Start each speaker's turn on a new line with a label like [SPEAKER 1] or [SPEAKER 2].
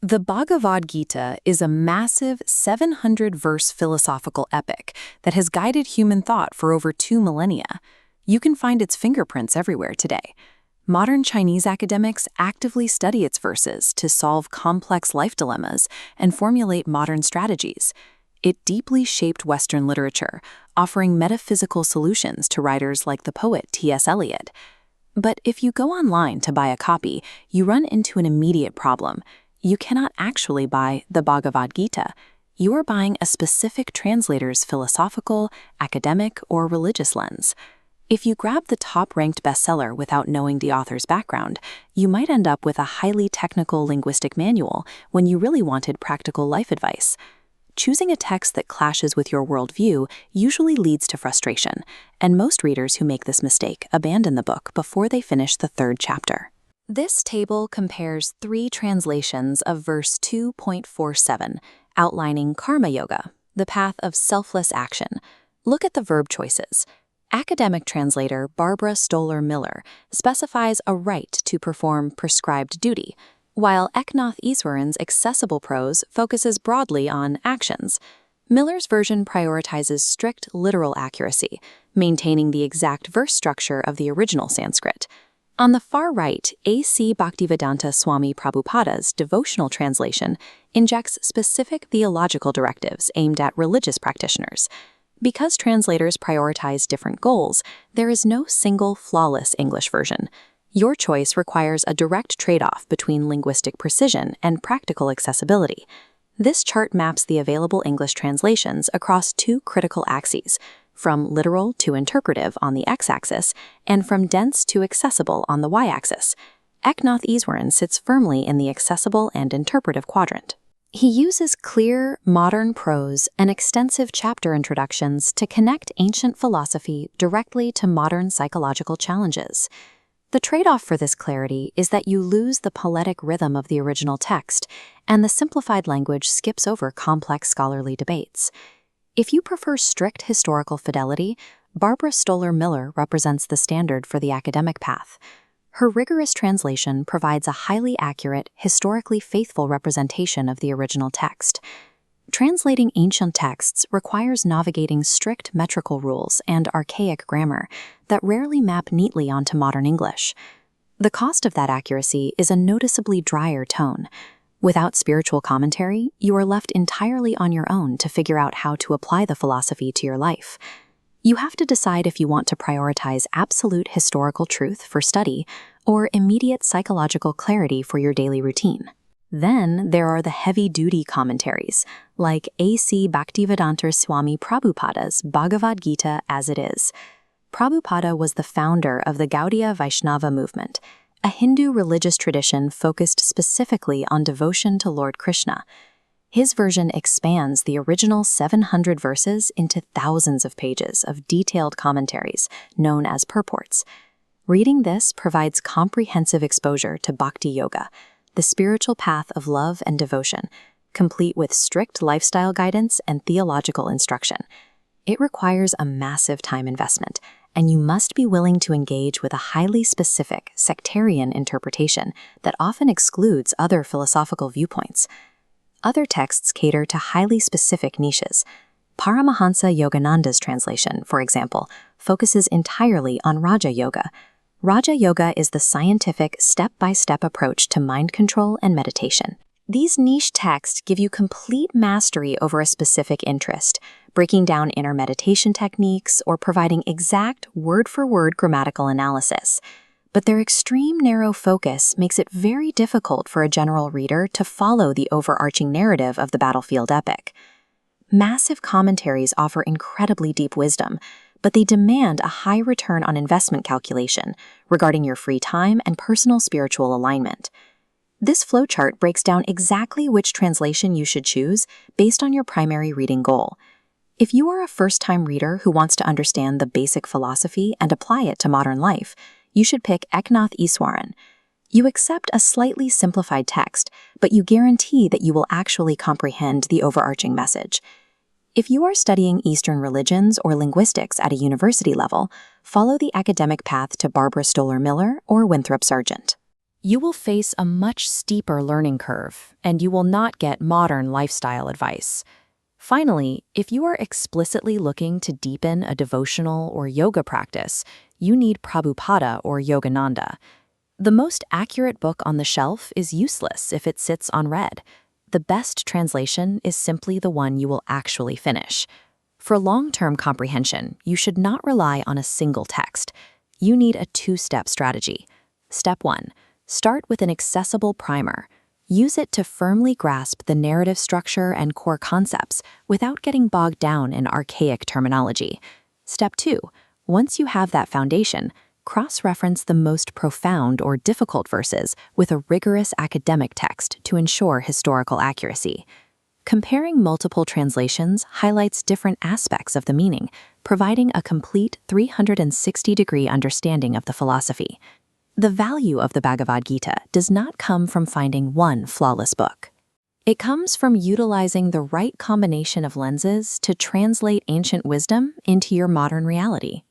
[SPEAKER 1] The Bhagavad Gita is a massive 700-verse philosophical epic that has guided human thought for over 2 millennia. You can find its fingerprints everywhere today. Modern Chinese academics actively study its verses to solve complex life dilemmas and formulate modern strategies. It deeply shaped Western literature, offering metaphysical solutions to writers like the poet T.S. Eliot. But if you go online to buy a copy, you run into an immediate problem. You cannot actually buy the Bhagavad Gita. You are buying a specific translator's philosophical, academic, or religious lens. If you grab the top-ranked bestseller without knowing the author's background, you might end up with a highly technical linguistic manual when you really wanted practical life advice. Choosing a text that clashes with your worldview usually leads to frustration, and most readers who make this mistake abandon the book before they finish the 3rd chapter. This table compares 3 translations of verse 2.47, outlining Karma Yoga, the path of selfless action. Look at the verb choices. Academic translator Barbara Stoler Miller specifies a right to perform prescribed duty, while Eknath Easwaran's accessible prose focuses broadly on actions. Miller's version prioritizes strict literal accuracy, maintaining the exact verse structure of the original Sanskrit. On the far right, A.C. Bhaktivedanta Swami Prabhupada's devotional translation injects specific theological directives aimed at religious practitioners. Because translators prioritize different goals, there is no single flawless English version. Your choice requires a direct trade-off between linguistic precision and practical accessibility. This chart maps the available English translations across 2 critical axes, from literal to interpretive on the x-axis, and from dense to accessible on the y-axis. Eknath Easwaran sits firmly in the accessible and interpretive quadrant. He uses clear, modern prose and extensive chapter introductions to connect ancient philosophy directly to modern psychological challenges. The trade-off for this clarity is that you lose the poetic rhythm of the original text, and the simplified language skips over complex scholarly debates. If you prefer strict historical fidelity, Barbara Stoler Miller represents the standard for the academic path. Her rigorous translation provides a highly accurate, historically faithful representation of the original text. Translating ancient texts requires navigating strict metrical rules and archaic grammar that rarely map neatly onto modern English. The cost of that accuracy is a noticeably drier tone. Without spiritual commentary, you are left entirely on your own to figure out how to apply the philosophy to your life. You have to decide if you want to prioritize absolute historical truth for study or immediate psychological clarity for your daily routine. Then there are the heavy-duty commentaries, like A.C. Bhaktivedanta Swami Prabhupada's Bhagavad Gita as it is. Prabhupada was the founder of the Gaudiya Vaishnava movement, a Hindu religious tradition focused specifically on devotion to Lord Krishna. His version expands the original 700 verses into thousands of pages of detailed commentaries, known as purports. Reading this provides comprehensive exposure to Bhakti Yoga, the spiritual path of love and devotion, complete with strict lifestyle guidance and theological instruction. It requires a massive time investment, and you must be willing to engage with a highly specific, sectarian interpretation that often excludes other philosophical viewpoints. Other texts cater to highly specific niches. Paramahansa Yogananda's translation, for example, focuses entirely on Raja Yoga. Raja Yoga is the scientific, step-by-step approach to mind control and meditation. These niche texts give you complete mastery over a specific interest, breaking down inner meditation techniques or providing exact word-for-word grammatical analysis. But their extreme narrow focus makes it very difficult for a general reader to follow the overarching narrative of the battlefield epic. Massive commentaries offer incredibly deep wisdom, but they demand a high return on investment calculation regarding your free time and personal spiritual alignment. This flowchart breaks down exactly which translation you should choose based on your primary reading goal. If you are a first-time reader who wants to understand the basic philosophy and apply it to modern life, you should pick Eknath Easwaran. You accept a slightly simplified text, but you guarantee that you will actually comprehend the overarching message. If you are studying Eastern religions or linguistics at a university level, follow the academic path to Barbara Stoler Miller or Winthrop Sargent. you will face a much steeper learning curve, and you will not get modern lifestyle advice. Finally, if you are explicitly looking to deepen a devotional or yoga practice, you need Prabhupada or Yogananda. The most accurate book on the shelf is useless if it sits unread. The best translation is simply the one you will actually finish. For long-term comprehension, you should not rely on a single text. You need a two-step strategy. Step 1. Start with an accessible primer. Use it to firmly grasp the narrative structure and core concepts without getting bogged down in archaic terminology. Step 2. Once you have that foundation, cross-reference the most profound or difficult verses with a rigorous academic text to ensure historical accuracy. Comparing multiple translations highlights different aspects of the meaning, providing a complete 360-degree understanding of the philosophy. The value of the Bhagavad Gita does not come from finding one flawless book. It comes from utilizing the right combination of lenses to translate ancient wisdom into your modern reality.